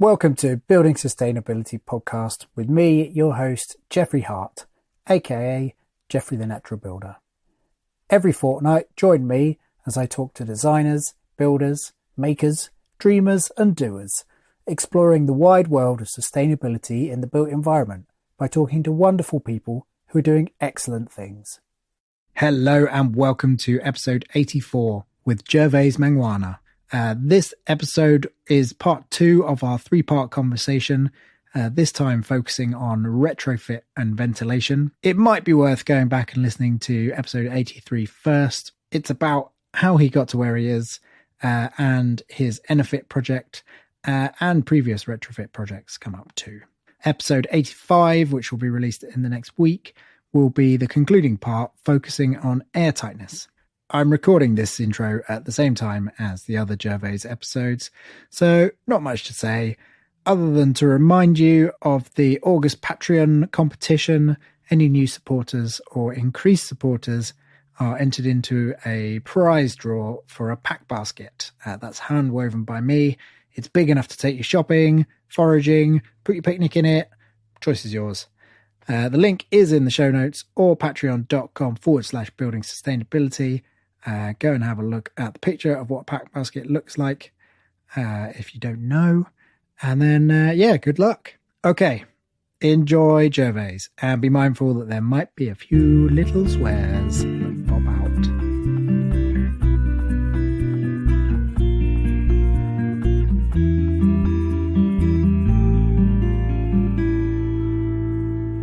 Welcome to Building Sustainability Podcast with me, your host, Jeffrey Hart, aka Jeffrey the Natural Builder. Every fortnight, join me as I talk to designers, builders, makers, dreamers and doers, exploring the wide world of sustainability in the built environment by talking to wonderful people who are doing excellent things. Hello and welcome to episode 84 with Gervase Mangwana. This episode is part 2 of our 3-part conversation, this time focusing on retrofit and ventilation. It might be worth going back and listening to episode 83 first. It's about how he got to where he is and his Enofit project and previous retrofit projects come up too. Episode 85, which will be released in the next week, will be the concluding part focusing on air tightness. I'm recording this intro at the same time as the other Gervase episodes, so not much to say other than to remind you of the August Patreon competition. Any new supporters or increased supporters are entered into a prize draw for a pack basket. That's hand woven by me. It's big enough to take you shopping, foraging, put your picnic in it. Choice is yours. The link is in the show notes or patreon.com/building sustainability. Go and have a look at the picture of what a pack basket looks like if you don't know. And then, good luck. Okay, enjoy Gervase and be mindful that there might be a few little swears that pop out.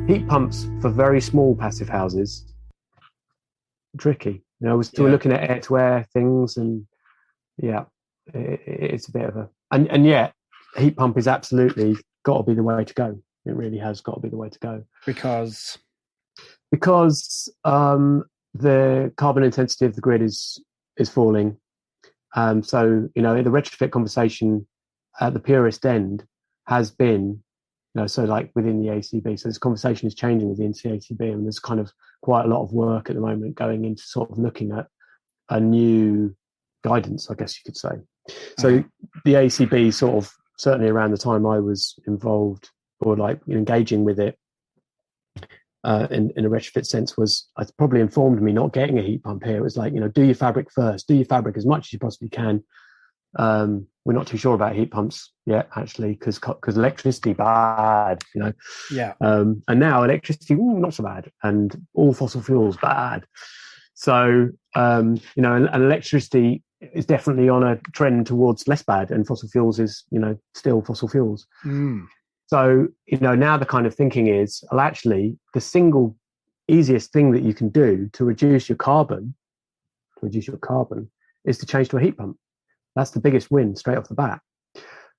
Heat pumps for very small passive houses, tricky. We're still looking at air-to-air things, and it's a bit of a and yet heat pump is absolutely got to be the way to go. It really has got to be the way to go Because the carbon intensity of the grid is falling. So the retrofit conversation at the purest end has been. So like within the ACB, so this conversation is changing within the ACB, and there's kind of quite a lot of work at the moment going into sort of looking at a new guidance, I guess you could say. So the ACB sort of, certainly around the time I was involved or like engaging with it in a retrofit sense, was it probably informed me not getting a heat pump here. It was like, do your fabric first, do your fabric as much as you possibly can. We're not too sure about heat pumps yet, actually, because electricity bad, and now electricity not so bad, and all fossil fuels bad. So and electricity is definitely on a trend towards less bad, and fossil fuels is still fossil fuels. So now the kind of thinking is, well, actually the single easiest thing that you can do to reduce your carbon is to change to a heat pump. That's the biggest win straight off the bat.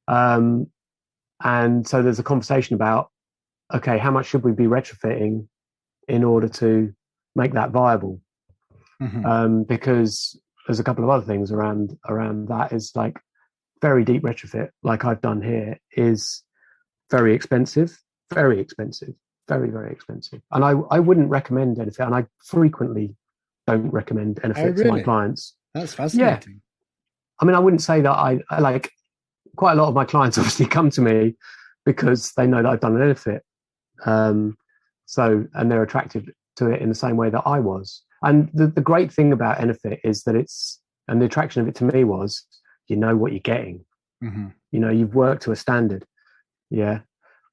And so there's a conversation about, okay, how much should we be retrofitting in order to make that viable? Because there's a couple of other things around that. Is like very deep retrofit, like I've done here, is very expensive, very, very expensive. And I wouldn't recommend Enofit, and I frequently don't recommend Enofit to my clients. That's fascinating. Yeah. I mean, I wouldn't say that I like quite a lot of my clients obviously come to me because they know that I've done an Enofit. And they're attracted to it in the same way that I was. And the great thing about Enofit is that and the attraction of it to me was, you know what you're getting. You've worked to a standard. Yeah.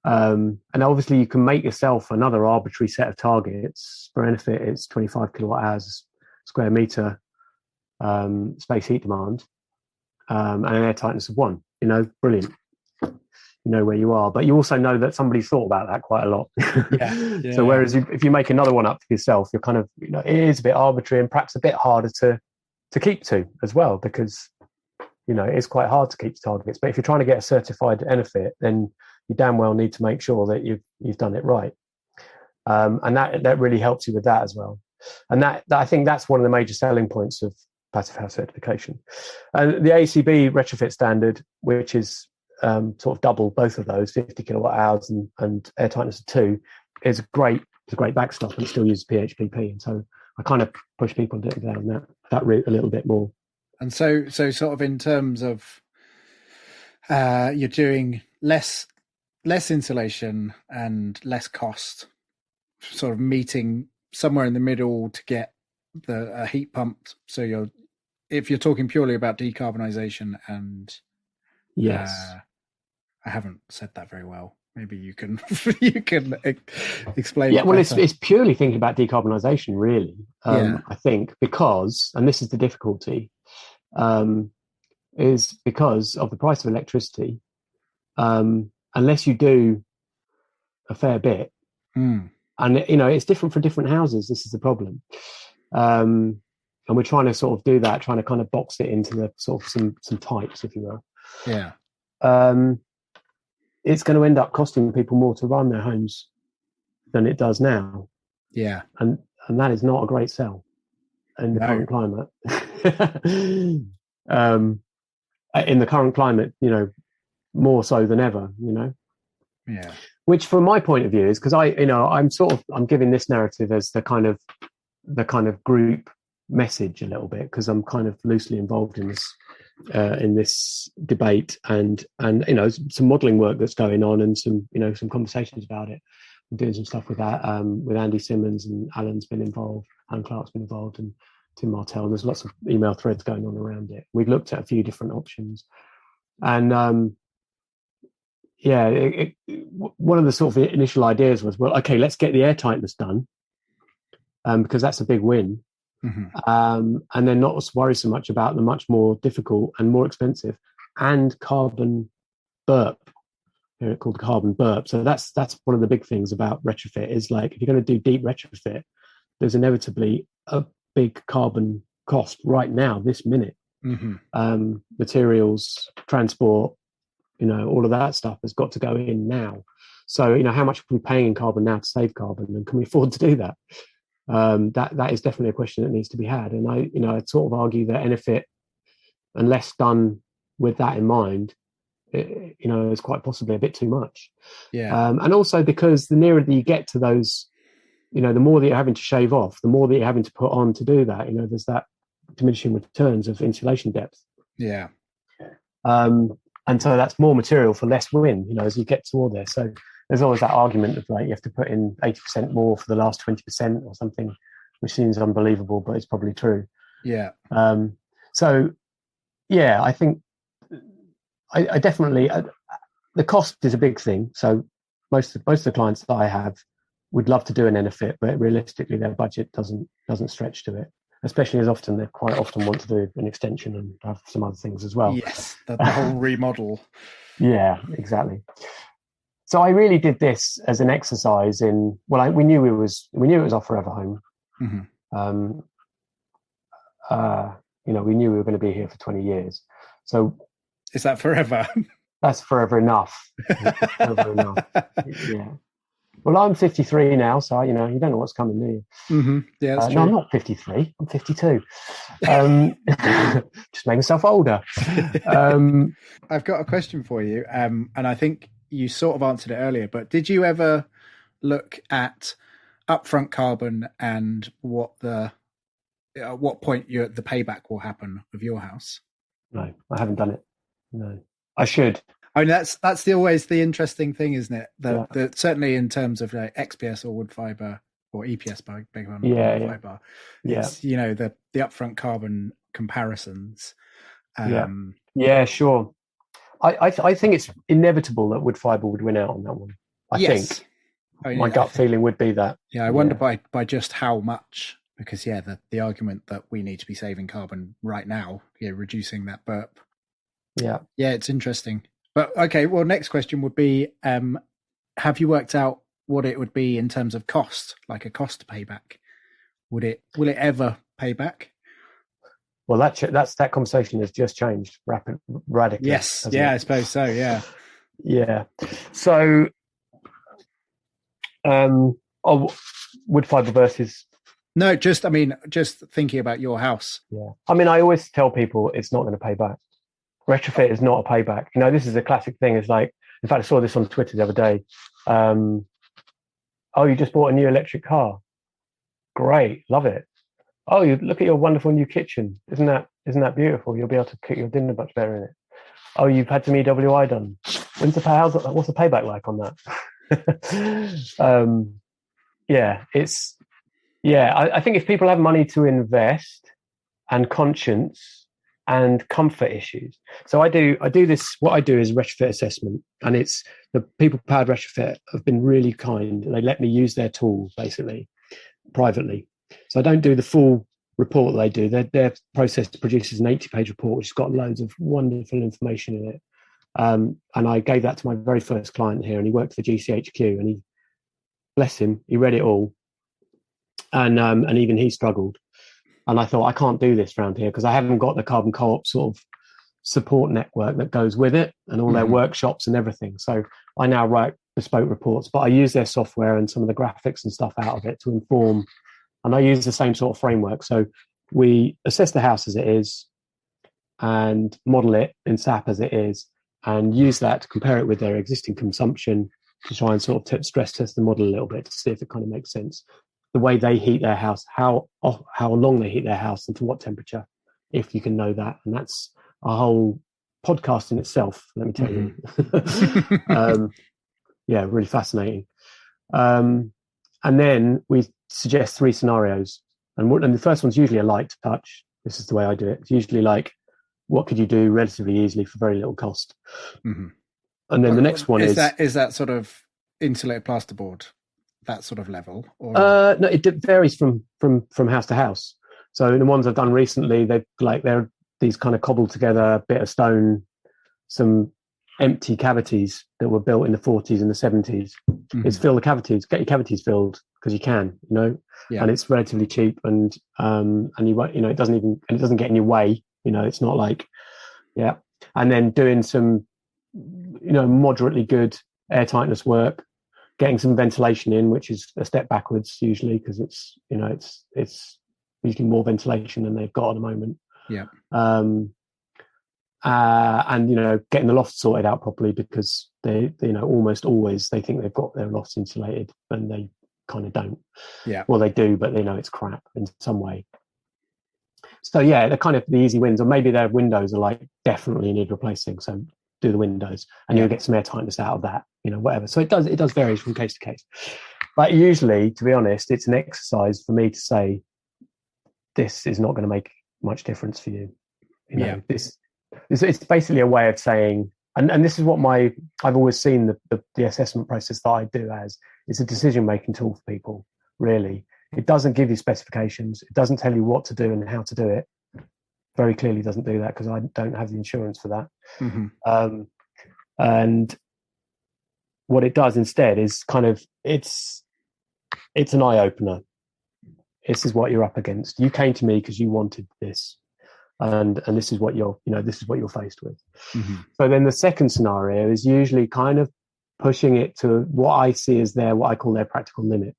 And obviously you can make yourself another arbitrary set of targets. For Enofit, it's 25 kilowatt hours square meter space heat demand. And an air tightness of 1, brilliant. You know where you are, but you also know that somebody's thought about that quite a lot. So whereas if you make another one up for yourself, you're kind of, it is a bit arbitrary and perhaps a bit harder to keep to as well, because, it is quite hard to keep to targets. But if you're trying to get a certified Enofit, then you damn well need to make sure that you've done it right. And that really helps you with that as well. And that I think that's one of the major selling points of passive house certification. And the ACB retrofit standard, which is sort of double both of those, 50 kilowatt hours and air tightness of 2, is a great backstop, and it still uses PHPP. And so I kind of push people down that route a little bit more. And so sort of in terms of you're doing less insulation and less cost, sort of meeting somewhere in the middle to get the heat pumped. So if you're talking purely about decarbonisation and yes, I haven't said that very well. Maybe you can explain. Yeah, it well, better. it's purely thinking about decarbonisation, really. Yeah. I think because, and this is the difficulty, is because of the price of electricity. Unless you do a fair bit, and it's different for different houses. This is the problem, and we're trying to sort of do that, trying to kind of box it into the sort of some types, if you will. Yeah. It's going to end up costing people more to run their homes than it does now. Yeah. And that is not a great sell in the current climate. In the current climate, more so than ever, Yeah. Which from my point of view is because I'm giving this narrative as the kind of group message a little bit, because I'm kind of loosely involved in this debate and some modeling work that's going on and some conversations about it. I'm doing some stuff with that with Andy Simmons, and Alan Clark's been involved, and Tim Martell, and there's lots of email threads going on around it. We've looked at a few different options, and one of the sort of initial ideas was, well, okay, let's get the air tightness done, because that's a big win. And then not worry so much about the much more difficult and more expensive and carbon burp. Called carbon burp. So that's one of the big things about retrofit is, like, if you're going to do deep retrofit, there's inevitably a big carbon cost right now, this minute. Materials, transport, all of that stuff has got to go in now. So how much are we paying in carbon now to save carbon, and can we afford to do that? That is definitely a question that needs to be had. And I'd sort of argue that Enefit, unless done with that in mind, is quite possibly a bit too much. Yeah. And also because the nearer that you get to those, the more that you're having to shave off, the more that you're having to put on to do that. There's that diminishing returns of insulation depth. Yeah. And so that's more material for less win, as you get toward there. So there's always that argument of, like, you have to put in 80% more for the last 20% or something, which seems unbelievable, but it's probably true. Yeah. So yeah, I think I definitely, the cost is a big thing. So most of the clients that I have would love to do an Enefit, but realistically their budget doesn't stretch to it, especially as often they quite often want to do an extension and have some other things as well. Yes, the whole remodel. Yeah, exactly. So I really did this as an exercise in, well, we knew it was our forever home. We knew we were going to be here for 20 years. So is that forever? That's forever enough. Forever enough. Yeah. Well, I'm 53 now, so you don't know what's coming, do you? Yeah, that's true. No, I'm not 53. I'm 52. Just make myself older. I've got a question for you, and I think you sort of answered it earlier. But did you ever look at upfront carbon and at what point the payback will happen of your house? No, I haven't done it. No, I should. I mean, that's always the interesting thing, isn't it? That certainly in terms of XPS or wood fiber or EPS, fiber, it's the upfront carbon comparisons. Yeah, sure. I think it's inevitable that wood fiber would win out on that one. I think my gut feeling would be that. Yeah, I wonder by just how much, because the argument that we need to be saving carbon right now, reducing that burp. Yeah, it's interesting. But okay, well, next question would be: have you worked out what it would be in terms of cost, like a cost payback? Will it ever pay back? Well, that conversation has just changed radically. Yes, I suppose so. Yeah. So, wood fiber versus. No, just thinking about your house. Yeah, I mean, I always tell people it's not going to pay back. Retrofit is not a payback. This is a classic thing. It's like, in fact, I saw this on Twitter the other day. You just bought a new electric car. Great, love it. Oh, you look at your wonderful new kitchen. Isn't that beautiful? You'll be able to cook your dinner much better in it. Oh, you've had some EWI done. What's the payback like on that? I think if people have money to invest and conscience and comfort issues. So I do this, what I do is retrofit assessment, and it's the people powered retrofit have been really kind. They let me use their tool basically privately. So I don't do the full report that they do. Their process produces an 80-page report, which has got loads of wonderful information in it. And I gave that to my very first client here, and he worked for GCHQ, and he, bless him, he read it all. And even he struggled. And I thought, I can't do this around here because I haven't got the Carbon Co-op sort of support network that goes with it and all their workshops and everything. So I now write bespoke reports, but I use their software and some of the graphics and stuff out of it to inform. And I use the same sort of framework. So we assess the house as it is and model it in SAP as it is, and use that to compare it with their existing consumption to try and sort of stress test the model a little bit to see if it kind of makes sense. The way they heat their house, how long they heat their house, and to what temperature, if you can know that. And that's a whole podcast in itself, let me tell you. Really fascinating. And then we suggest 3 scenarios. And the first one's usually a light touch. This is the way I do it. It's usually like, what could you do relatively easily for very little cost? And then the next one is that sort of insulated plasterboard, that sort of level? Or? No, it varies from house to house. So the ones I've done recently, they're these kind of cobbled together bit of stone, some empty cavities that were built in the 40s and the 70s. It's fill the cavities, get your cavities filled because you can, and it's relatively cheap, and you won't, it doesn't get in your way. It's not like, and then doing some, moderately good air tightness work, getting some ventilation in, which is a step backwards usually because it's usually more ventilation than they've got at the moment. And getting the loft sorted out properly because they almost always they think they've got their lofts insulated and they kind of don't. Well, they do, but they know it's crap in some way. So they're kind of the easy wins, or maybe their windows are like definitely need replacing, so do the windows and you'll get some air tightness out of that, whatever. So it does vary from case to case, but usually, to be honest, it's an exercise for me to say this is not going to make much difference for you. It's basically a way of saying, and this is what I've always seen the assessment process that I do as, it's a decision making tool for people. Really, it doesn't give you specifications, it doesn't tell you what to do and how to do it. Very clearly doesn't do that because I don't have the insurance for that. And what it does instead is kind of it's an eye opener. This is what you're up against. You came to me because you wanted this, and this is what you're faced with. So then the second scenario is usually kind of pushing it to what I see as what I call their practical limit.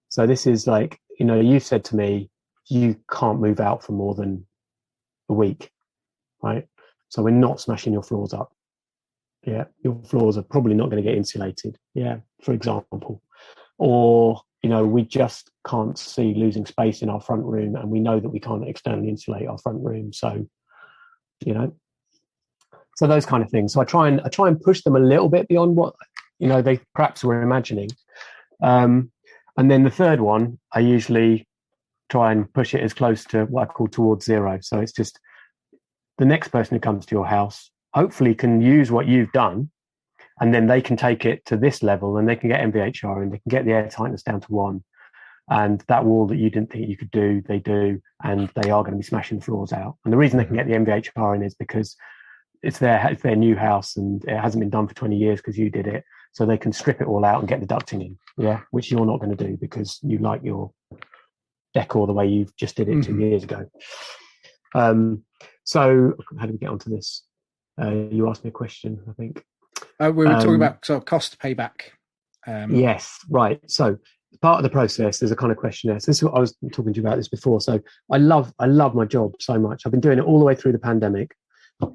So this is like, you said to me, you can't move out for more than a week, right? So we're not smashing your floors up. Your floors are probably not going to get insulated, for example. Or, we just can't see losing space in our front room, and we know that we can't externally insulate our front room. So, so those kind of things. So I try and push them a little bit beyond what, they perhaps were imagining. And then the third one, I usually try and push it as close to what I call towards zero. So it's just the next person who comes to your house hopefully can use what you've done, and then they can take it to this level and they can get MVHR and they can get the air tightness down to 1. And that wall that you didn't think you could do, they do, and they are going to be smashing the floors out. And the reason they can get the MVHR in is because it's their new house and it hasn't been done for 20 years because you did it. So they can strip it all out and get the ducting in, which you're not going to do because you like your decor the way you just did it 2 years ago. So how did we get onto this? You asked me a question, I think. We were talking about sort of cost payback. Yes, right. So part of the process, there's a kind of questionnaire. So this is what I was talking to you about this before. So I love my job so much. I've been doing it all the way through the pandemic.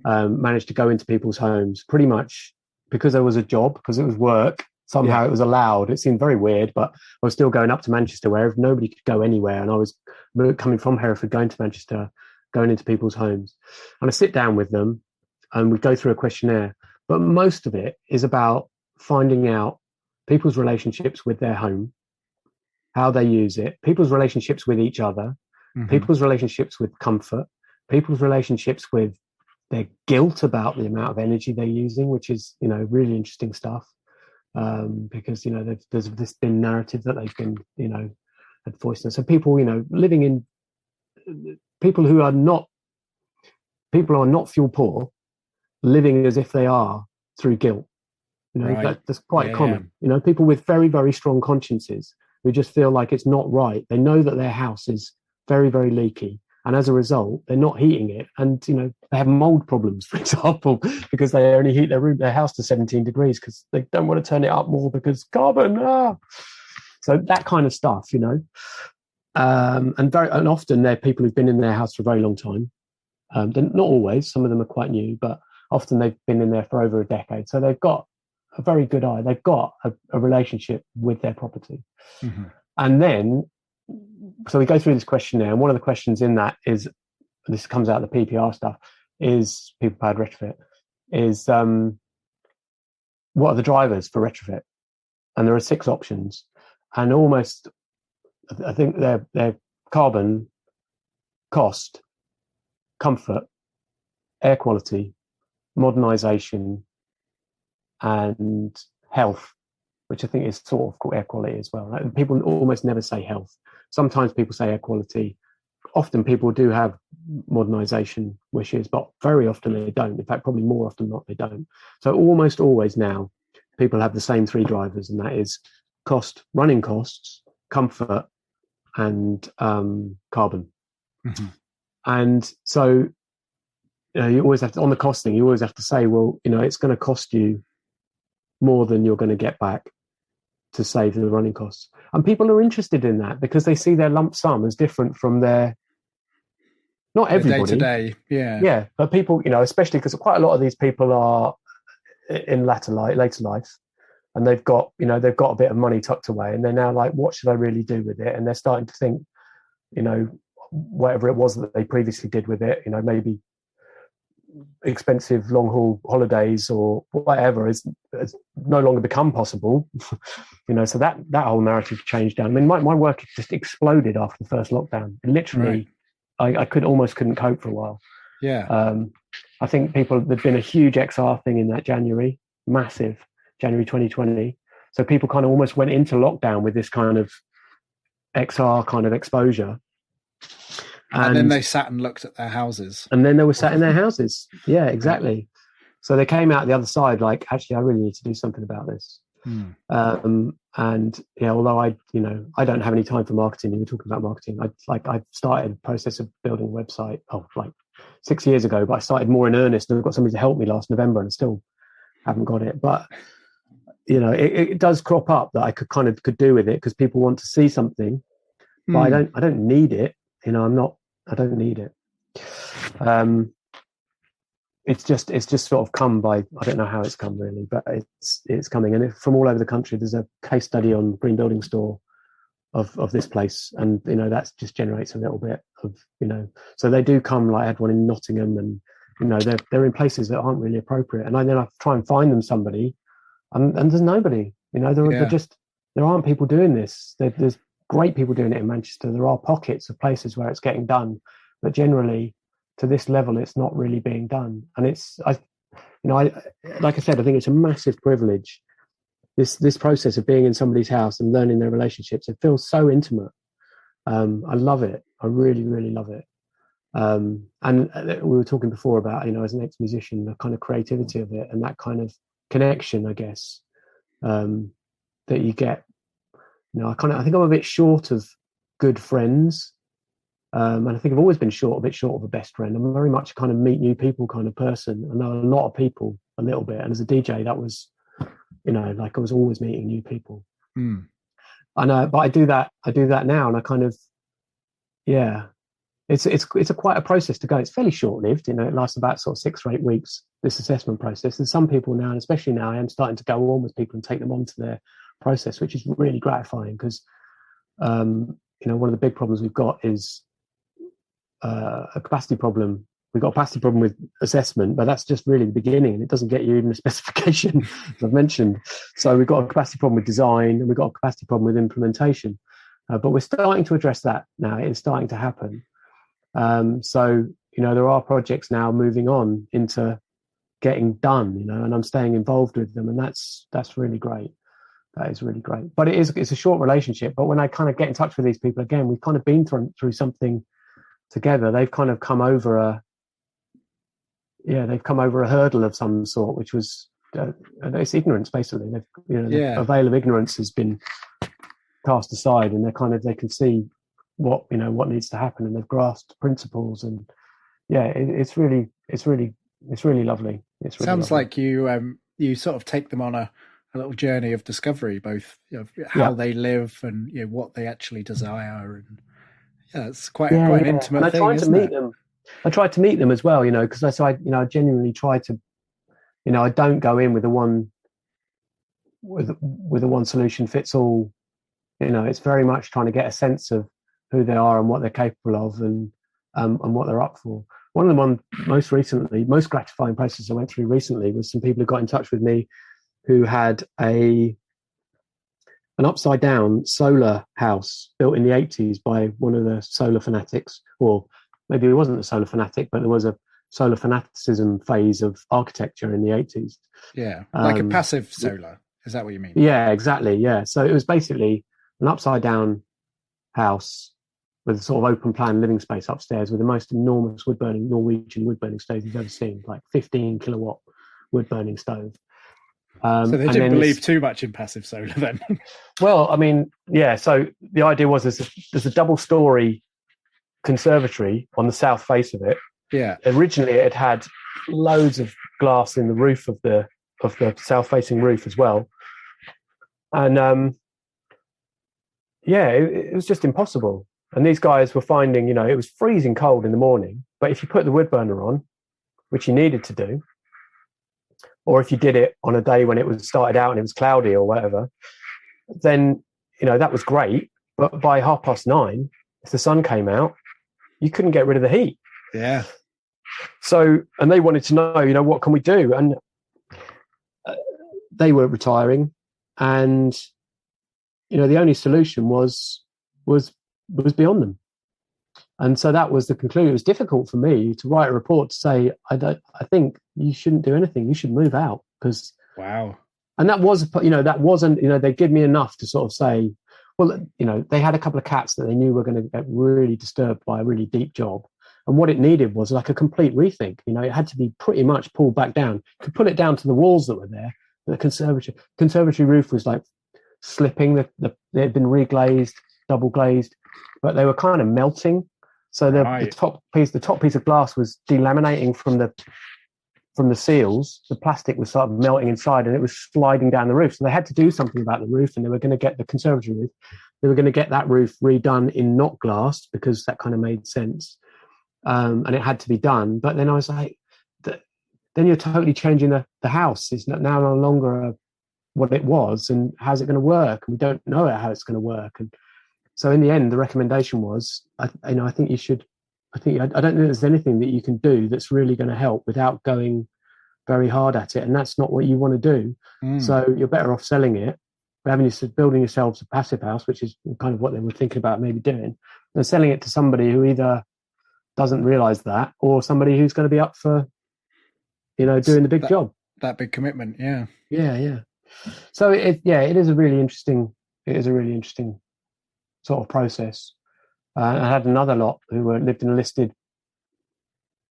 Managed to go into people's homes pretty much because there was a job, because it was work. Somehow it was allowed. It seemed very weird, but I was still going up to Manchester where nobody could go anywhere. And I was coming from Hereford, going to Manchester, going into people's homes. And I sit down with them and we go through a questionnaire. But most of it is about finding out people's relationships with their home, how they use it, people's relationships with each other, people's relationships with comfort, people's relationships with their guilt about the amount of energy they're using, which is, really interesting stuff. Because, there's this been narrative that they've been, had voiced. So people, living in, people who are not fuel poor, living as if they are through guilt. That's quite common. People with very, very strong consciences who just feel like it's not right. They know that their house is very, very leaky, and as a result, they're not heating it. And they have mold problems, for example, because they only heat their house to 17 degrees because they don't want to turn it up more because carbon. So that kind of stuff, and often they're people who've been in their house for a very long time. Not always. Some of them are quite new, but often they've been in there for over a decade. So they've got a very good eye. They've got a relationship with their property. And then, so we go through this questionnaire, and one of the questions in that is, this comes out of the PPR stuff, is people-powered retrofit, is what are the drivers for retrofit? And there are 6 options, and almost, I think they're carbon, cost, comfort, air quality, modernisation, and health, which I think is sort of called air quality as well. People almost never say health. Sometimes people say air quality. Often people do have modernisation wishes, but very often they don't. In fact, probably more often than not, they don't. So almost always now, people have the same 3 drivers, and that is cost, running costs, comfort, and carbon. And so you always have to, on the cost thing, you always have to say, well, it's going to cost you more than you're going to get back to save the running costs. And people are interested in that because they see their lump sum as different from their, not everybody. Day to day, yeah. Yeah, but people, especially because quite a lot of these people are in later life, and they've got a bit of money tucked away, and they're now like, what should I really do with it? And they're starting to think, whatever it was that they previously did with it, maybe expensive long haul holidays or whatever has no longer become possible. So that whole narrative changed down. I mean, my work just exploded after the first lockdown. Literally, I couldn't cope for a while. I think there'd been a huge XR thing in that January, massive January 2020. So people kind of almost went into lockdown with this kind of XR kind of exposure. And then they sat and looked at their houses. And then they were sat in their houses. Yeah, exactly. So they came out the other side like, actually, I really need to do something about this. And although I don't have any time for marketing, you were talking about marketing. I started the process of building a website, like 6 years ago, but I started more in earnest, and I've got somebody to help me last November, and I still haven't got it. But it does crop up that I could do with it because people want to see something, but I don't need it. I don't need it. It's just sort of come by, I don't know how it's come really, but it's coming. And from all over the country, there's a case study on Green Building Store of this place. And, that just generates a little bit of, so they do come, like I had one in Nottingham, and, they're in places that aren't really appropriate. And then I try and find them somebody, and there's nobody, there aren't people doing this. There's great people doing it in Manchester. There are pockets of places where it's getting done, but generally to this level, it's not really being done. And like I said, I think it's a massive privilege. This process of being in somebody's house and learning their relationships, it feels so intimate. I love it. I really, really love it. And we were talking before about, as an ex-musician, the kind of creativity of it and that kind of connection, I guess, that you get. I think I'm a bit short of good friends. And I think I've always been a bit short of a best friend. I'm very much a kind of meet new people kind of person. I know a lot of people a little bit. And as a DJ, that was, like I was always meeting new people. I know, but I do that now. And I kind of, it's quite a process to go. It's fairly short lived. It lasts about sort of 6 or 8 weeks, this assessment process. And some people now, and especially now, I am starting to go on with people and take them onto their process, which is really gratifying because one of the big problems we've got is a capacity problem we've got a capacity problem with assessment, but that's just really the beginning, and it doesn't get you even a specification, as I've mentioned. So we've got a capacity problem with design, and we've got a capacity problem with implementation. But we're starting to address that now. It's starting to happen. So, there are projects now moving on into getting done, and I'm staying involved with them, and that's really great. That is really great. But it's a short relationship. But when I kind of get in touch with these people again, we've kind of been through something together. They've kind of come over a hurdle of some sort, which was it's ignorance, basically. The veil of ignorance has been cast aside, and they can see what needs to happen, and they've grasped principles, and it's really lovely. It's really Sounds lovely. like you sort of take them on a little journey of discovery, both how they live and what they actually desire, and it's quite an intimate and thing. I try to meet them as well, because I genuinely try to, I don't go in with the one solution fits all. It's very much trying to get a sense of who they are and what they're capable of, and what they're up for. One of the most gratifying process I went through recently was some people who got in touch with me who had an upside down solar house built in the 80s by one of the solar fanatics, or maybe it wasn't a solar fanatic, but there was a solar fanaticism phase of architecture in the 80s. Yeah, like a passive solar. Is that what you mean? Yeah, exactly. Yeah. So it was basically an upside down house with a sort of open plan living space upstairs with the most enormous Norwegian wood burning stove you've ever seen, like 15 kilowatt wood burning stove. So they didn't believe too much in passive solar then. Well, I mean, yeah. So the idea was there's a double story conservatory on the south face of it. Yeah. Originally, it had loads of glass in the roof of the south facing roof as well, and it was just impossible. And these guys were finding, it was freezing cold in the morning, but if you put the wood burner on, which you needed to do, or if you did it on a day when it was started out and it was cloudy or whatever, then, that was great. But by 9:30, if the sun came out, you couldn't get rid of the heat. Yeah. So, and they wanted to know, what can we do? And they were retiring, and, the only solution was beyond them. And so that was the conclusion. It was difficult for me to write a report to say, I think you shouldn't do anything. You should move out, because wow. And that wasn't, they give me enough to sort of say, well, they had a couple of cats that they knew were going to get really disturbed by a really deep job. And what it needed was like a complete rethink. It had to be pretty much pulled back down. You could pull it down to the walls that were there. The conservatory roof was like slipping. They had been reglazed, double glazed, but they were kind of melting. So the top piece of glass was delaminating from the seals. The plastic was sort of melting inside, and it was sliding down the roof. So they had to do something about the roof, and they were going to get the conservatory roof. They were going to get that roof redone in not glass, because that kind of made sense. And it had to be done. But then I was like, then you're totally changing the house. It's now no longer what it was, and how's it going to work? And we don't know how it's going to work. And so in the end, the recommendation was, I think you should. I don't think there's anything that you can do that's really going to help without going very hard at it, and that's not what you want to do. So you're better off selling it, building yourselves a passive house, which is kind of what they were thinking about maybe doing, and selling it to somebody who either doesn't realize that, or somebody who's going to be up for, doing the big job. That big commitment, yeah. Yeah. So it is a really interesting sort of process. I had another lot who lived in a listed,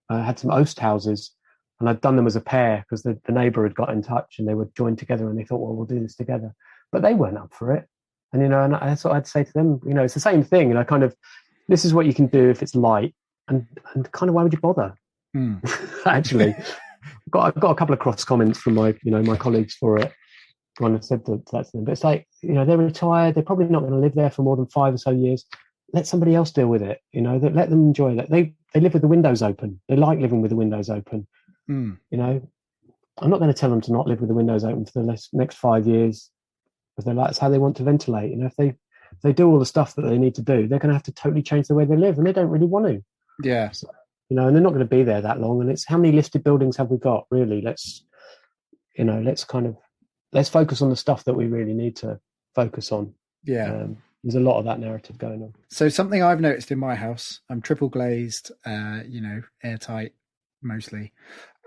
had some oast houses, and I'd done them as a pair because the neighbour had got in touch and they were joined together, and they thought, well, we'll do this together. But they weren't up for it. And, and that's what I'd say to them, it's the same thing. Kind of, this is what you can do if it's light, and kind of, why would you bother? Actually, I've got a couple of cross comments from my colleagues for it. One had said that to them, but it's like, they're retired. They're probably not going to live there for more than 5 or so years. Let somebody else deal with it. Let them enjoy that. They live with the windows open. They like living with the windows open. I'm not going to tell them to not live with the windows open for the next 5 years, because that's how they want to ventilate. If they do all the stuff that they need to do, they're going to have to totally change the way they live, and they don't really want to. Yeah. and they're not going to be there that long. And it's, how many listed buildings have we got, really? Let's focus on the stuff that we really need to focus on. Yeah. There's a lot of that narrative going on. So something I've noticed in my house, I'm triple glazed, airtight mostly.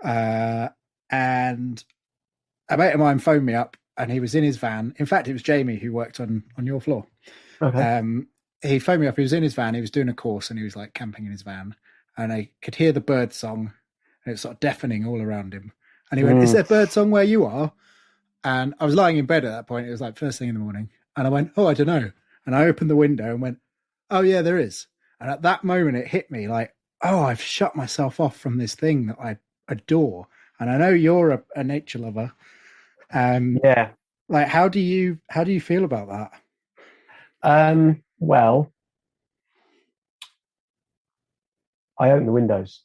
And a mate of mine phoned me up, and he was in his van. In fact, it was Jamie who worked on your floor. Okay. He phoned me up. He was in his van. He was doing a course, and he was like camping in his van. And I could hear the bird song, and it was sort of deafening all around him. And he went, "Is there a bird song where you are?" And I was lying in bed at that point. It was like first thing in the morning. And I went, "Oh, I don't know." And I opened the window and went, "Oh yeah, there is." And at that moment, it hit me like, "Oh, I've shut myself off from this thing that I adore." And I know you're a nature lover. Yeah. Like, how do you feel about that? Well, I open the windows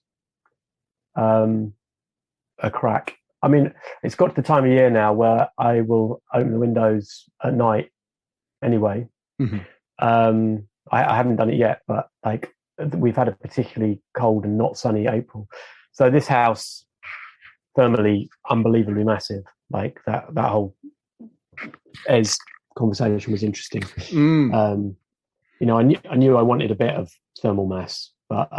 a crack. I mean, it's got to the time of year now where I will open the windows at night anyway. Mm-hmm. I haven't done it yet, but like, we've had a particularly cold and not sunny April. So this house, thermally, unbelievably massive. Like that whole ES conversation was interesting. I knew I wanted a bit of thermal mass, but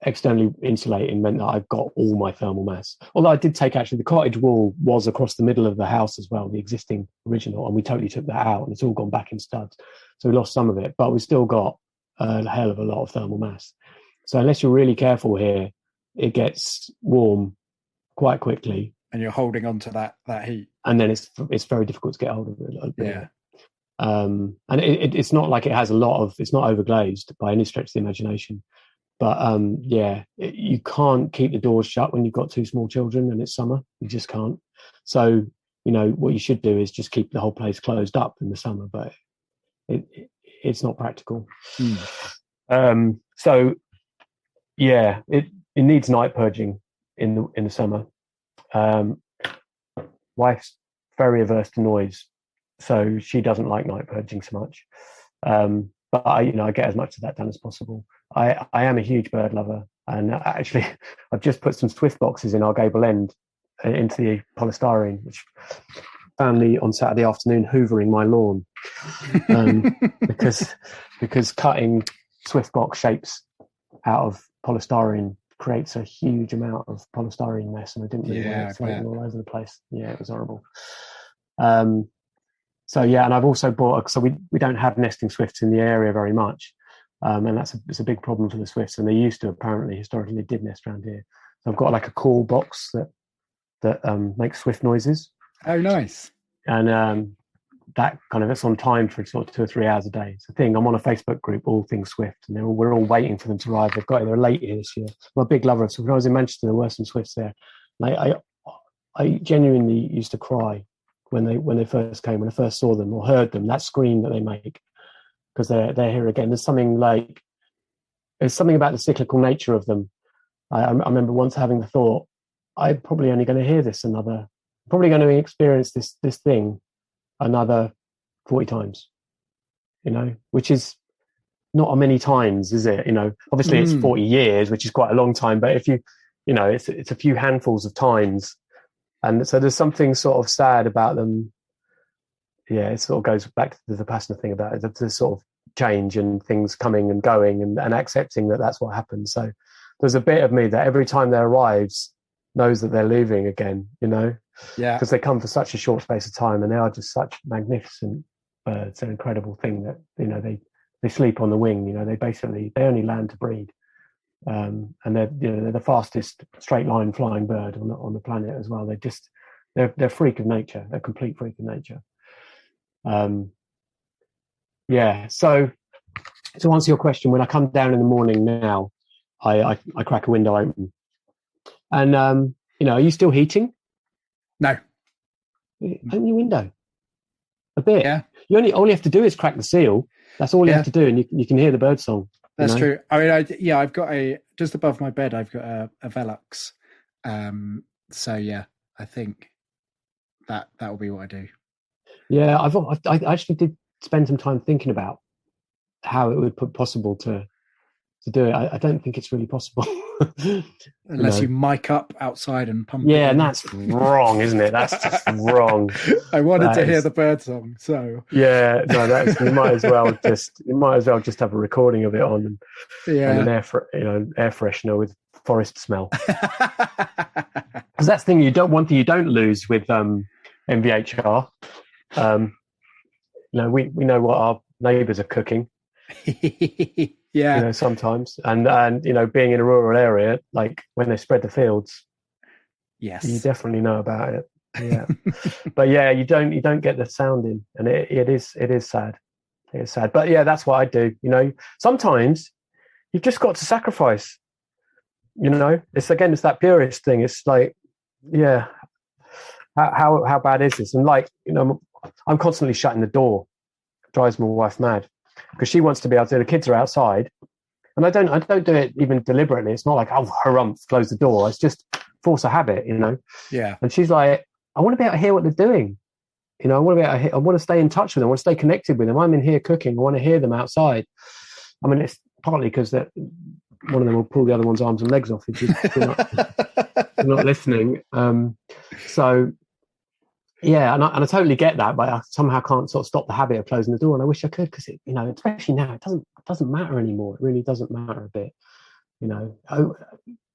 externally insulating meant that I've got all my thermal mass. Although I did take, actually, the cottage wall was across the middle of the house as well, the existing original, and we totally took that out, and it's all gone back in studs. So we lost some of it, but we still got a hell of a lot of thermal mass. So unless you're really careful here, it gets warm quite quickly. And you're holding on to that heat. And then it's very difficult to get hold of it. Yeah. And it's not like it has it's not overglazed by any stretch of the imagination. But you can't keep the doors shut when you've got two small children and it's summer. You just can't. So, what you should do is just keep the whole place closed up in the summer, but it's not practical. So, yeah, it needs night purging in the summer. Wife's very averse to noise, so she doesn't like night purging so much. But I get as much of that done as possible. I am a huge bird lover, and actually, I've just put some Swift boxes in our gable end into the polystyrene, which found me on Saturday afternoon hoovering my lawn, because cutting Swift box shapes out of polystyrene creates a huge amount of polystyrene mess, and I didn't really want it floating all over the place. Yeah, it was horrible. So yeah, and I've also bought. So we don't have nesting swifts in the area very much, and it's a big problem for the swifts. And they used to, apparently, historically, they did nest around here. So I've got like a call box that makes swift noises. Oh, nice. And that kind of, it's on time for sort of 2 or 3 hours a day. It's a thing. I'm on a Facebook group, all things Swift, and we're all waiting for them to arrive. They're late here this year. I'm a big lover of. So when I was in Manchester, there were some Swifts there. Like, I genuinely used to cry when they first came, when I first saw them or heard them, that scream that they make, because they're here again. There's something about the cyclical nature of them. I remember once having the thought, I'm probably only going to hear this probably going to experience this thing another 40 times, which is not many times, is it? Obviously it's 40 years, which is quite a long time, but if it's a few handfuls of times. And so there's something sort of sad about them. Yeah, it sort of goes back to the Vipassana thing about it, the sort of change and things coming and going and accepting that that's what happens. So there's a bit of me that every time they arrives knows that they're leaving again, Yeah. Because they come for such a short space of time, and they are just such magnificent birds. They're an incredible thing that, they sleep on the wing, they only land to breed. And they're the fastest straight line flying bird on the planet as well. They're a freak of nature, a complete freak of nature. So to answer your question, when I come down in the morning now, I crack a window open, and are you still heating? No. Open your window a bit. Yeah. You all you have to do is crack the seal. That's all you have to do, and you can hear the bird song. That's true. I mean, I've got just above my bed, I've got a Velux. So yeah, I think that will be what I do. Yeah, I actually did spend some time thinking about how it would be possible to to do it. I don't think it's really possible. Unless you mic up outside and pump it Yeah, in. and that's wrong, isn't it? That's just wrong. I wanted to hear the bird song, so yeah, no, that's you might as well just have a recording of it on, and an air freshener with forest smell. Because that's the thing you don't lose with MVHR. We know what our neighbours are cooking. Sometimes, and being in a rural area, like when they spread the fields, yes, you definitely know about it. Yeah. But yeah, you don't get the sound in, and it is sad. It is sad. But yeah, that's what I do. Sometimes you've just got to sacrifice. It's that purist thing. It's like, yeah, how bad is this? And I'm constantly shutting the door. It drives my wife mad because she wants to be able to. The kids are outside, and I don't do it even deliberately. It's not like, oh, harumph, close the door. It's just force a habit, Yeah. And she's like, I want to be able to hear what they're doing. I want to stay in touch with them. I want to stay connected with them. I'm in here cooking. I want to hear them outside. I mean, it's partly because that one of them will pull the other one's arms and legs off if you're not listening. So yeah, and I totally get that, but I somehow can't sort of stop the habit of closing the door, and I wish I could, because especially now, it doesn't matter anymore. It really doesn't matter a bit. Oh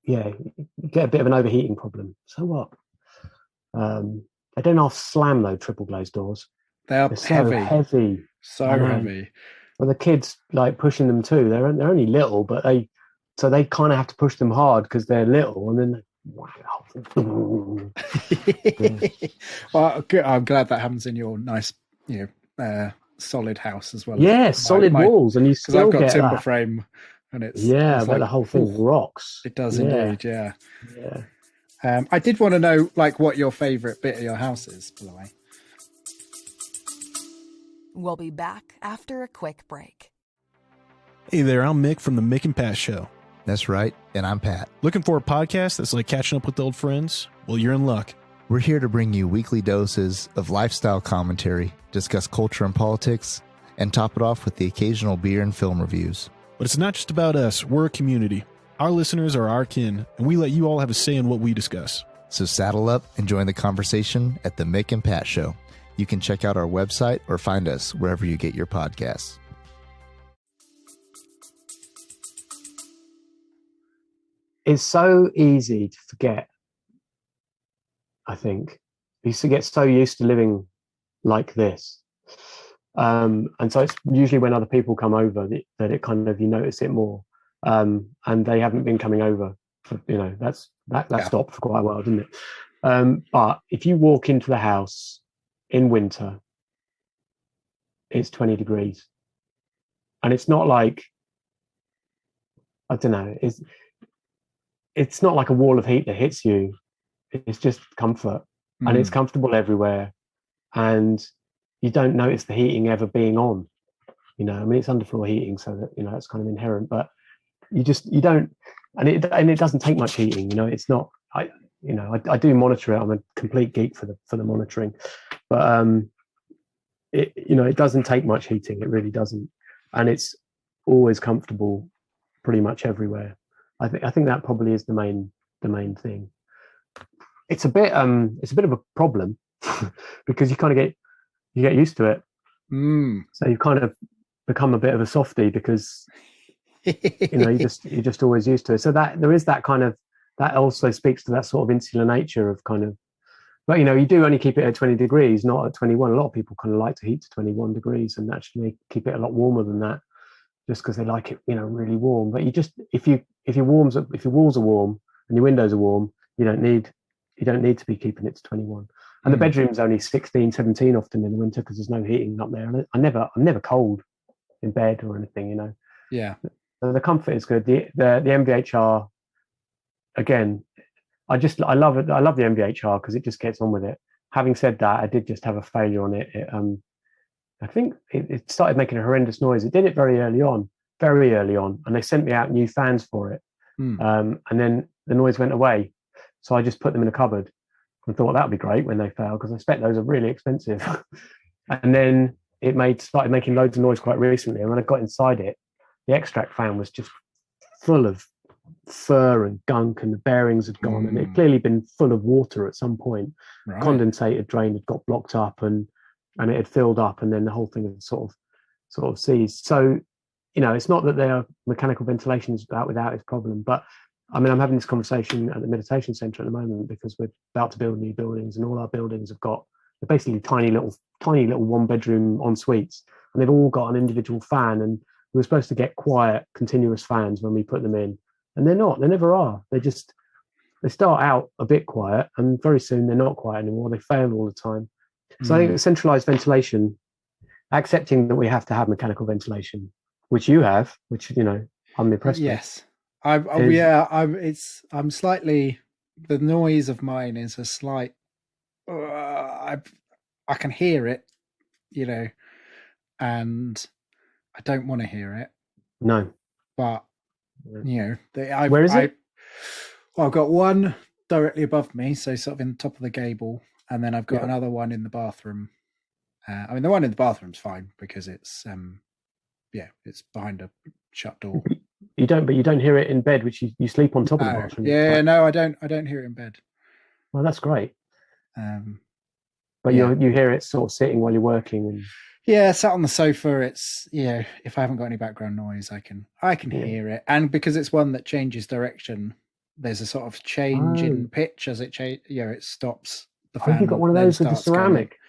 yeah, you get a bit of an overheating problem. So what? They don't half slam though, triple glazed doors. They're so heavy. So heavy. Well, the kids like pushing them too. They're only little, but they kind of have to push them hard because they're little, and then wow. Well, good. I'm glad that happens in your nice, solid house as well. Yeah, solid walls, and you still I've got get timber that frame, and it's but the whole thing rocks. It does indeed, yeah. Yeah. I did want to know, what your favourite bit of your house is, by the way. We'll be back after a quick break. Hey there, I'm Mick from the Mick and Pat Show. That's right, and I'm Pat. Looking for a podcast that's like catching up with old friends? Well, you're in luck. We're here to bring you weekly doses of lifestyle commentary, discuss culture and politics, and top it off with the occasional beer and film reviews. But it's not just about us, we're a community. Our listeners are our kin, and we let you all have a say in what we discuss. So saddle up and join the conversation at the Mick and Pat Show. You can check out our website or find us wherever you get your podcasts. It's so easy to forget, I think. We used to get so used to living like this. And so it's usually when other people come over that it kind of, you notice it more. And they haven't been coming over. That stopped for quite a while, didn't it? But if you walk into the house in winter, it's 20 degrees. And it's not like, I don't know, it's not like a wall of heat that hits you. It's just comfort. And it's comfortable everywhere. And you don't notice the heating ever being on. It's underfloor heating, so that, it's kind of inherent, but you don't, and it doesn't take much heating. It's not, I do monitor it. I'm a complete geek for the monitoring, but it doesn't take much heating. It really doesn't. And it's always comfortable pretty much everywhere. I think that probably is the main thing. It's a bit of a problem because you kind of get used to it. So you kind of become a bit of a softie because you're just always used to it. So that there is that kind of, that also speaks to that sort of insular nature of kind of, but you do only keep it at 20 degrees, not at 21. A lot of people kind of like to heat to 21 degrees and actually keep it a lot warmer than that, just because they like it, really warm. But you just, if your walls are warm and your windows are warm, you don't need to be keeping it to 21. And the bedroom's only 16, 17 often in the winter because there's no heating up there. And I'm never cold in bed or anything, Yeah. So the comfort is good. The MVHR, again, I love it. I love the MVHR because it just gets on with it. Having said that, I did just have a failure on it. I think it started making a horrendous noise. It did it very early on, and they sent me out new fans for it. And then the noise went away. So I just put them in a cupboard and thought that would be great when they fail, because I expect those are really expensive. And then it started making loads of noise quite recently. And when I got inside it, the extract fan was just full of fur and gunk, and the bearings had gone, and it had clearly been full of water at some point. Right. Condensated drain had got blocked up, and it had filled up, and then the whole thing had sort of seized. So, it's not that their mechanical ventilation is without its problem, but I mean, I'm having this conversation at the meditation center at the moment because we're about to build new buildings, and all our buildings they're basically tiny little 1-bedroom en suites, and they've all got an individual fan, and we were supposed to get quiet, continuous fans when we put them in, and they're not. They never are. They start out a bit quiet, and very soon they're not quiet anymore. They fail all the time. So I think centralized ventilation, accepting that we have to have mechanical ventilation, which you have, which I'm impressed with. Yes, I'm slightly. The noise of mine is a slight. I can hear it, and I don't want to hear it. No, but where is it? I've got one directly above me, so sort of in the top of the gable, and then I've got another one in the bathroom. I mean, the one in the bathroom's fine because it's it's behind a shut door. You don't hear it in bed, which you sleep on top of the bathroom. Yeah, no, I don't hear it in bed. Well, that's great. But you hear it sort of sitting while you're working, and sat on the sofa. It's if I haven't got any background noise, I can hear it, and because it's one that changes direction, there's a sort of change in pitch as it it stops the fan. Have you got one of those with the ceramic? Going.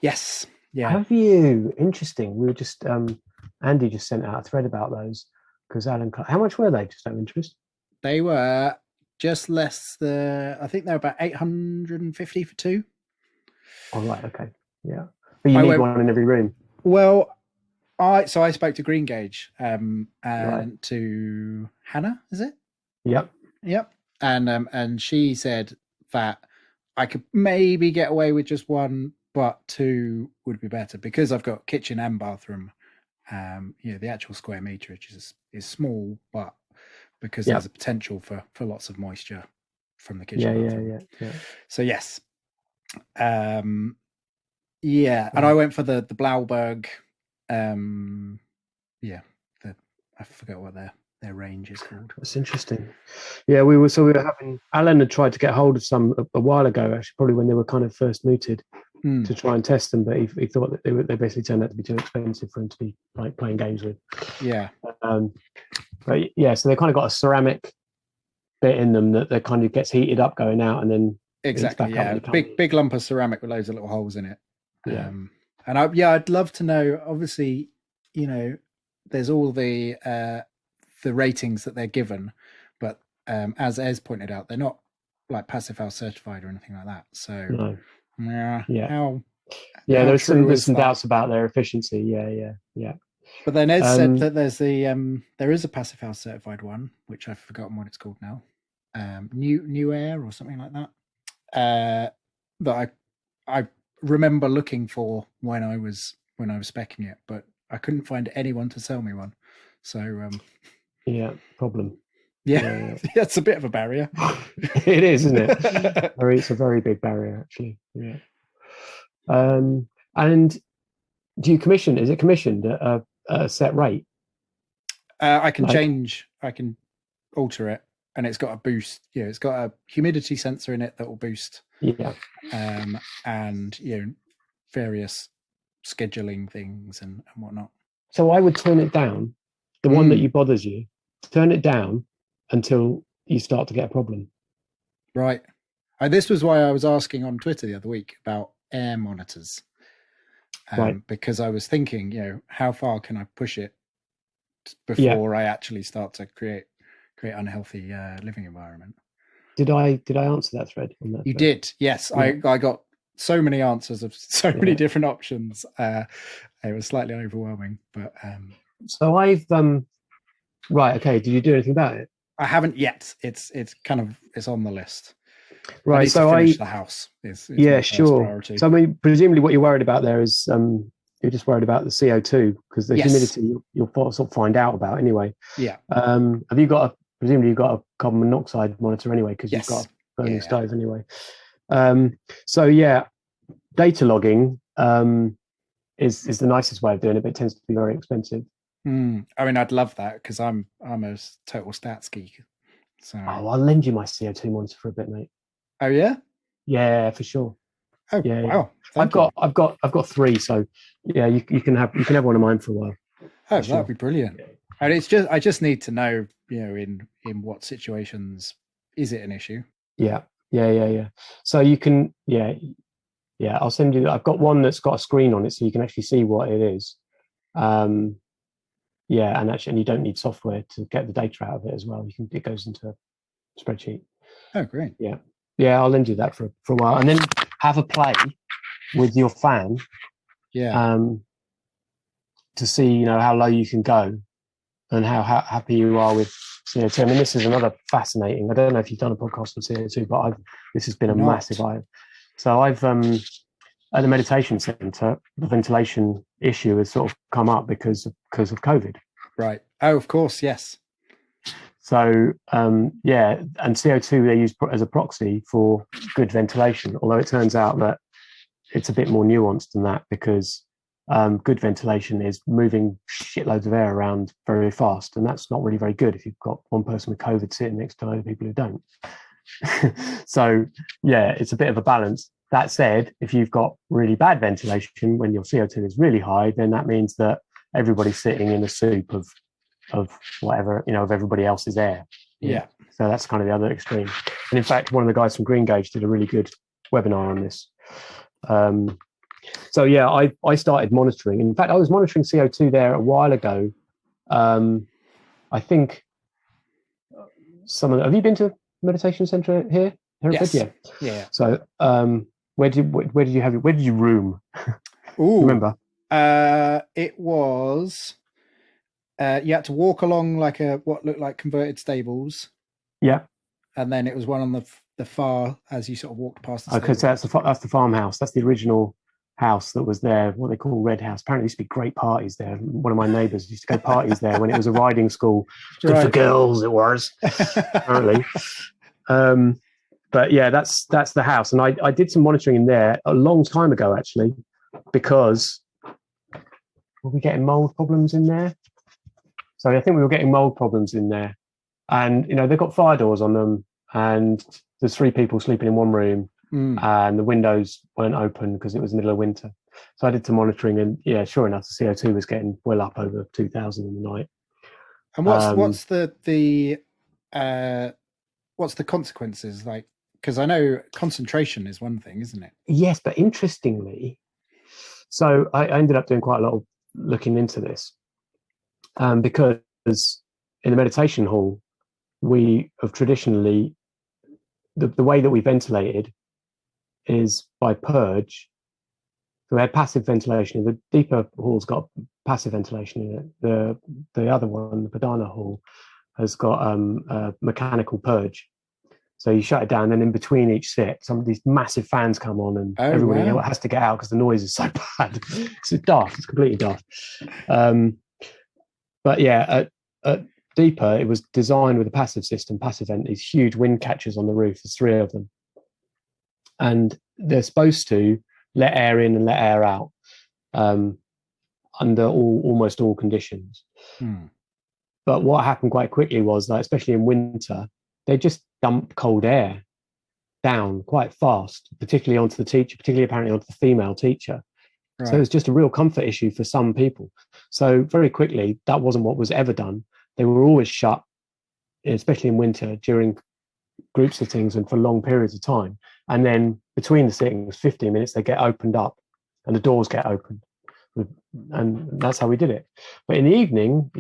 Yes. Yeah. Have you? Interesting. We were just Andy just sent out a thread about those because Alan. How much were they? Just out of interest. They were just less. I think they're about 850 for two. Oh right. Okay. Yeah. But you need one in every room. Well, I spoke to Green Gauge and to Hannah. Is it? Yep. And she said that I could maybe get away with just one, but two would be better because I've got kitchen and bathroom. The actual square meterage is small, but because there's a potential for lots of moisture from the kitchen. Yeah. So yes. And I went for the Blauberg. I forgot what their range is called. That's interesting. Yeah, we were having. Alan had tried to get hold of some a while ago, actually, probably when they were kind of first mooted, to try and test them, but he thought that they basically turned out to be too expensive for him to be like playing games with. Yeah. But yeah, so they kind of got a ceramic bit in them that kind of gets heated up going out, and then exactly, big lump of ceramic with loads of little holes in it. Yeah. And I'd love to know. Obviously, there's all the ratings that they're given, but as Ez pointed out, they're not like Passive House certified or anything like that. So there's some doubts about their efficiency. Yeah. But then Ez said that there's there is a Passive House certified one, which I've forgotten what it's called now. New Air or something like that. That I remember looking for when I was speccing it, but I couldn't find anyone to sell me one. So problem. Yeah, that's a bit of a barrier. It is, isn't it? It's a very big barrier, actually. Yeah. And do you commission? Is it commissioned at a set rate? I can change. I can alter it, and it's got a boost. It's got a humidity sensor in it that will boost. Yeah. And various scheduling things and whatnot. So I would turn it down. The one that bothers you, turn it down until you start to get a problem. Right. This was why I was asking on Twitter the other week about air monitors. Because I was thinking, how far can I push it before I actually start to create unhealthy living environment? Did I answer that thread? You did, yes. Yeah. I got so many answers of so many different options. It was slightly overwhelming, but so I've right. Okay. Did you do anything about it? I haven't yet. It's on the list. Right. So finish the house. Is sure. Priority. So I mean, presumably what you're worried about there is you're just worried about the CO2 because the humidity you'll sort of find out about anyway. Yeah. Presumably you've got a carbon monoxide monitor anyway because you've got a burning stove anyway. Data logging is the nicest way of doing it, but it tends to be very expensive. I mean, I'd love that because I'm a total stats geek. So I'll lend you my CO2 monitor for a bit, mate. Oh yeah? Yeah, for sure. Oh yeah, wow! I've got 3, so yeah, you can have one of mine for a while. Oh, that'd be brilliant. And I just need to know, in what situations is it an issue? Yeah. So you can, I'll send you. I've got one that's got a screen on it, so you can actually see what it is. And you don't need software to get the data out of it as well. It goes into a spreadsheet. Oh, great. Yeah, I'll lend you that for a while, and then have a play with your fan. Yeah. To see, how low you can go, and how happy you are with CO2. I mean, this is another fascinating. I don't know if you've done a podcast on CO2, but this has been a massive. I've at the meditation center, the ventilation issue has sort of come up because of COVID. Right. Oh, of course, yes. So and CO2 they use as a proxy for good ventilation, although it turns out that it's a bit more nuanced than that, because good ventilation is moving shitloads of air around very fast, and that's not really very good if you've got one person with COVID sitting next to other people who don't. So it's a bit of a balance. That said, if you've got really bad ventilation when your CO2 is really high, then that means that everybody's sitting in a soup of whatever, of everybody else's air. Yeah. So that's kind of the other extreme. And in fact, one of the guys from Green Gauge did a really good webinar on this. So I started monitoring. In fact, I was monitoring CO2 there a while ago. I think have you been to meditation center here? Yes. Yeah. So where did you room? Ooh. Remember? It was you had to walk along like what looked like converted stables. Yeah. And then it was one on the far as you sort of walked past the Okay, so that's the farmhouse. That's the original house that was there, what they call Red House. Apparently there used to be great parties there. One of my neighbours used to go parties there when it was a riding school. Good for girls, it was, apparently. But yeah, that's the house. And I did some monitoring in there a long time ago, actually, because were we getting mold problems in there? So I think we were getting mold problems in there. And, they've got fire doors on them, and there's 3 people sleeping in one room, and the windows weren't open because it was the middle of winter. So I did some monitoring, and sure enough, the CO2 was getting well up over 2,000 in the night. And what's the consequences like? Because I know concentration is one thing, isn't it? Yes, but interestingly, so I ended up doing quite a lot of looking into this, because in the meditation hall, we have traditionally, the way that we ventilated is by purge. So we had passive ventilation. The deeper hall's got passive ventilation in it. The other one, the Padana hall, has got a mechanical purge. So you shut it down, and in between each sit, some of these massive fans come on, and everybody has to get out because the noise is so bad. It's daft. It's completely daft. But at deeper, it was designed with a passive system, passive vent, these huge wind catchers on the roof. There's 3 of them. And they're supposed to let air in and let air out under almost all conditions. But what happened quite quickly was that, especially in winter, they just dump cold air down quite fast, particularly onto the teacher, particularly apparently onto the female teacher. Right. So it was just a real comfort issue for some people. So very quickly, that wasn't what was ever done. They were always shut, especially in winter, during group sittings and for long periods of time. And then between the sittings, 15 minutes, they get opened up and the doors get opened. And that's how we did it. But in the evening,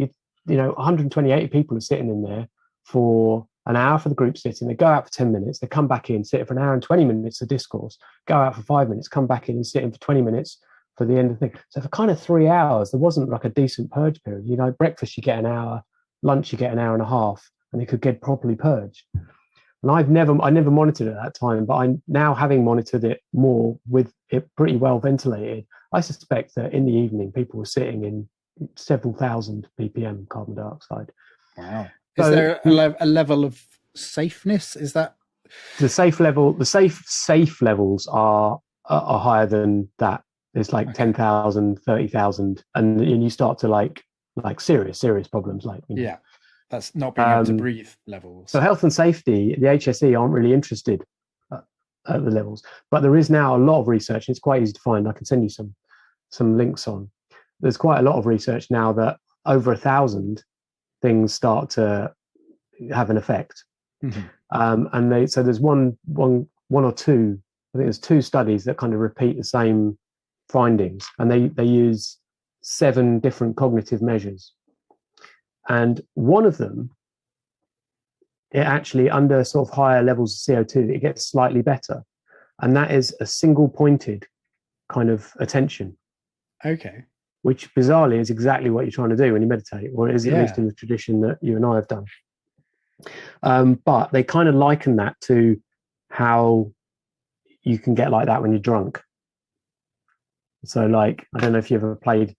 128 people are sitting in there for an hour for the group sitting. They go out for 10 minutes. They come back in, sit for an hour and 20 minutes of discourse, go out for 5 minutes, come back in and sit in for 20 minutes for the end of the thing. So for kind of 3 hours, there wasn't like a decent purge period. Breakfast, you get an hour, lunch, you get an hour and a half, and they could get properly purged. And I never monitored it at that time, but I now, having monitored it more with it pretty well ventilated, I suspect that in the evening, people were sitting in several thousand ppm carbon dioxide. Wow. Is there a level of safeness? Is that the safe level? The safe levels are higher than that. It's like 10,000, 30,000, and you start to like like serious problems, like, you know. Yeah, that's not being able to breathe levels. So health and safety, the HSE aren't really interested at the levels, but there is now a lot of research, and it's quite easy to find. I can send you some links on. There's quite a lot of research now that over 1,000 things start to have an effect. And so there's one or two, I think there's 2 studies that kind of repeat the same findings, and they use 7 different cognitive measures. And one of them, it actually, under sort of higher levels of CO2, it gets slightly better. And that is a single pointed kind of attention. Okay. Which bizarrely is exactly what you're trying to do when you meditate, or it is at least in the tradition that you and I have done. But they kind of liken that to how you can get like that when you're drunk. So, like, I don't know if you ever played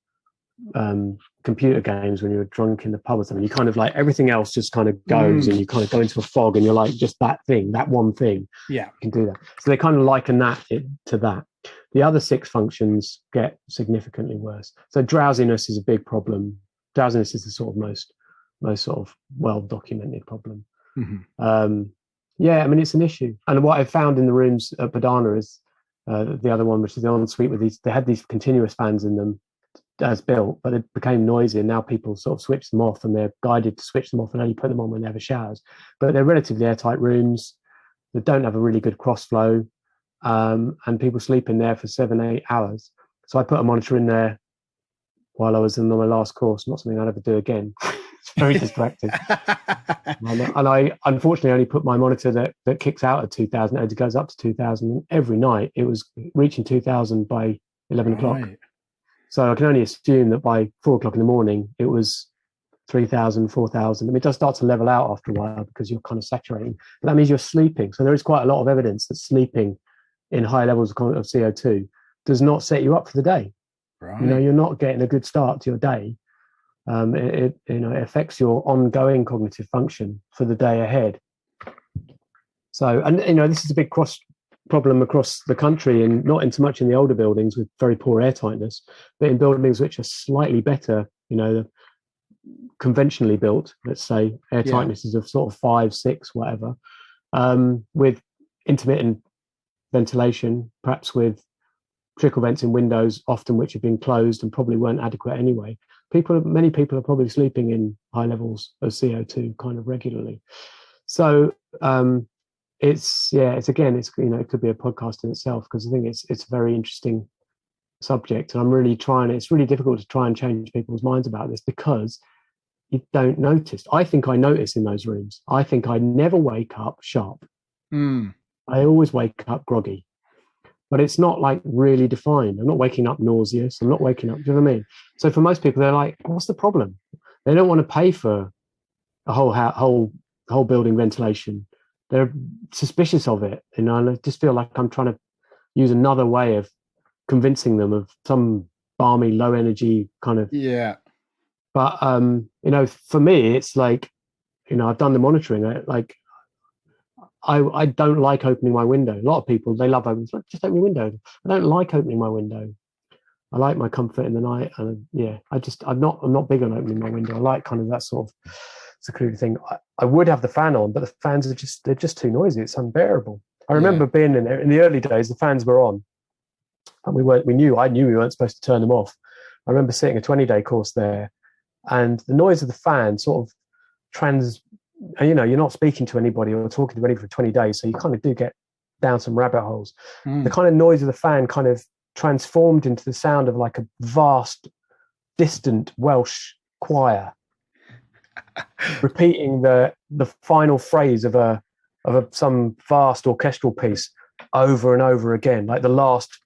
computer games when you were drunk in the pub or something. You kind of like everything else just kind of goes and you kind of go into a fog, and you're like just that one thing. Yeah, you can do that. So they kind of liken that to that. The other 6 functions get significantly worse. So drowsiness is a big problem. Drowsiness is the sort of most sort of well documented problem. Yeah, I mean, it's an issue. And what I've found in the rooms at Badana is the other one, which is the ensuite, with they had these continuous fans in them as built, but it became noisy, and now people sort of switch them off, and they're guided to switch them off and only put them on when they have showers. But they're relatively airtight rooms that don't have a really good cross flow, and people sleep in there for 7-8 hours. So I put a monitor in there while I was in my last course. Not something I'd ever do again. It's very distracting. And I unfortunately only put my monitor that kicks out at 2,000, and it goes up to 2,000. And every night it was reaching 2,000 by 11 o'clock. So I can only assume that by 4 o'clock in the morning, it was 3,000, 4,000. I mean, it does start to level out after a while because you're kind of saturating. But that means you're sleeping. So there is quite a lot of evidence that sleeping in high levels of CO2 does not set you up for the day. Right. You know, you're not getting a good start to your day. It affects your ongoing cognitive function for the day ahead. So, and this is a big problem across the country, and not in so much in the older buildings with very poor airtightness, but in buildings which are slightly better, conventionally built, let's say airtightness is of sort of 5, 6, whatever, with intermittent ventilation, perhaps with trickle vents in windows, often which have been closed and probably weren't adequate anyway. Many people are probably sleeping in high levels of CO2 kind of regularly. So it could be a podcast in itself, because I think it's a very interesting subject, and I'm really trying. It's really difficult to try and change people's minds about this, because you don't notice. I think I notice in those rooms. I think I never wake up sharp. I always wake up groggy, but it's not like really defined. I'm not waking up nauseous. I'm not waking up. Do you know what I mean? So for most people, they're like, "What's the problem?" They don't want to pay for a whole building ventilation. They're suspicious of it, and I just feel like I'm trying to use another way of convincing them of some balmy, low energy kind of. Yeah. But for me, it's like, I've done the monitoring. I don't like opening my window. A lot of people, they love opening. Just open your window. I don't like opening my window. I like my comfort in the night, and I'm not big on opening my window. I like kind of that sort of secluded thing. I would have the fan on, but the fans they're just too noisy. It's unbearable. I remember being in there in the early days. The fans were on, and I knew we weren't supposed to turn them off. I remember sitting a 20-day course there, and the noise of the fan sort of you're not speaking to anybody or talking to anybody for 20 days, so you kind of do get down some rabbit holes. The kind of noise of the fan kind of transformed into the sound of like a vast, distant Welsh choir repeating the final phrase of some vast orchestral piece over and over again, like the last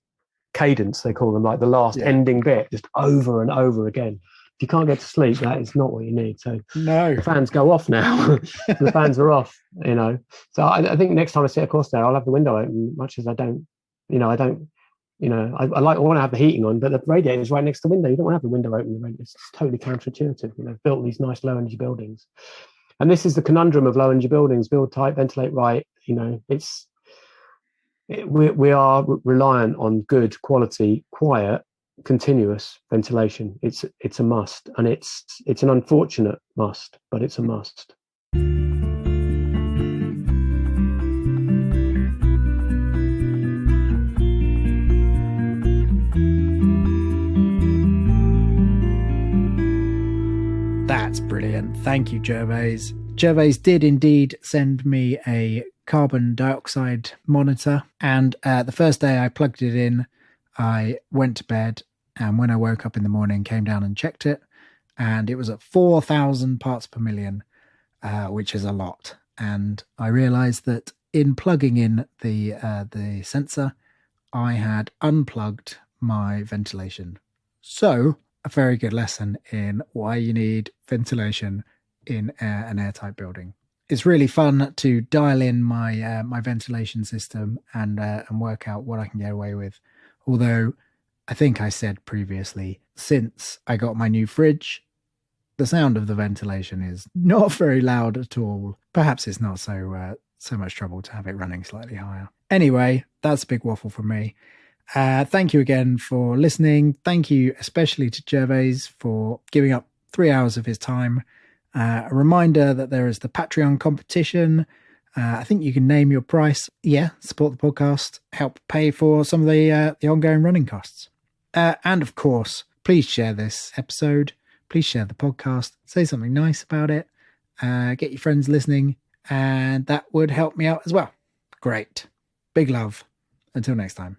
cadence, they call them, like the last ending bit, just over and over again. If you can't get to sleep, that is not what you need. So no, the fans go off now. The fans are off, So I think next time I sit a course there, I'll have the window open, much as I want to have the heating on, but the radiator is right next to the window. You don't want to have the window open. It's totally counterintuitive. Built these nice low energy buildings. And this is the conundrum of low energy buildings: build tight, ventilate right. We are reliant on good quality, quiet continuous ventilation. It's a must, and it's an unfortunate must, but it's a must. That's brilliant. Thank you, Gervase. Gervase did indeed send me a carbon dioxide monitor, and the first day I plugged it in, I went to bed, and when I woke up in the morning, came down and checked it, and it was at 4,000 parts per million, which is a lot. And I realized that in plugging in the sensor, I had unplugged my ventilation. So, a very good lesson in why you need ventilation in an airtight building. It's really fun to dial in my my ventilation system and work out what I can get away with. Although, I think I said previously, since I got my new fridge, the sound of the ventilation is not very loud at all. Perhaps it's not so much trouble to have it running slightly higher. Anyway, that's a big waffle from me. Thank you again for listening. Thank you especially to Gervase for giving up 3 hours of his time. A reminder that there is the Patreon competition. I think you can name your price. Yeah, support the podcast, help pay for some of the ongoing running costs. And of course, please share this episode. Please share the podcast. Say something nice about it. Get your friends listening, and that would help me out as well. Great. Big love. Until next time.